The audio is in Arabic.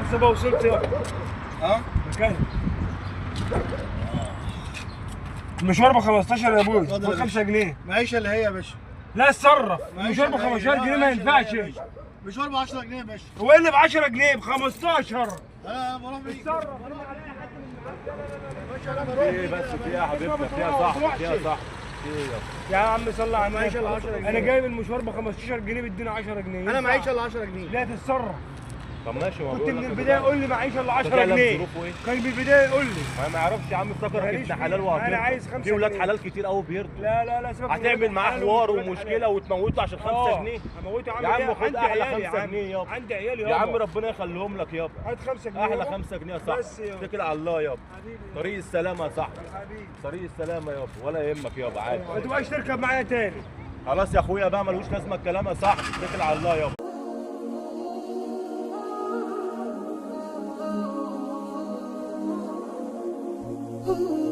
لسه بقى وصلت يابا. ها؟ مكاني. المشوار ب 15 يا ابوي، اتفضل يا ب 5 جنيه. معيشه اللي هي يا باشا. لا اتصرف، معيشة المشوار ب اللي هي. 15 جنيه ما ينفعش. مشوار ب 10 جنيه يا باشا. هو اللي ب 10 جنيه ب 15. انا بروح بيه. اتصرف. ايه بس فيها حبيبنا، فيها صح، فيها صح. ايه يا عم صل على معيش النبي. إلا 10 جنيه. انا جايب المشوار ب 15 جنه بيدينا 10 جنيه. انا معيش الا 10 جنيه. لا تتصرف. طب ماشي، ما كنت بقول من لك البدايه قول لي معيش الا 10 تعلم جنيه. ظروفه ايه؟ كان من البدايه قول لي. ما يعرفش يا عم، افتكرك ماليش ابن حلال فيه. وهترضى. أنا عايز 5 في ولاد جنيه. حلال كتير قوي بيرضوا. لا سيبك من هتعمل ولاد معاه حلال حوار وولاد ومشكله حلال. وتموته عشان 5 جنيه. هموته يا عم خد عندي احلى عيالي 5 يا عم. جنيه يابا. عندي عيالي يابا. يا عم ربنا يخليهم لك يابا. هات 5 جنيه احلى يابا. 5 جنيه يا صاحبي. بس يابا. اتكل على الله يابا. حبيبي طريق السلامه يا صاحبي. حبيبي طريق السلامه يابا، ولا يهمك يابا، عادي. ما تبقاش تركب معايا تاني. خلاص يا اخويا بقى، ملوش لازمه الكلام يا صاحبي، اتكل على الله يابا. Ooh.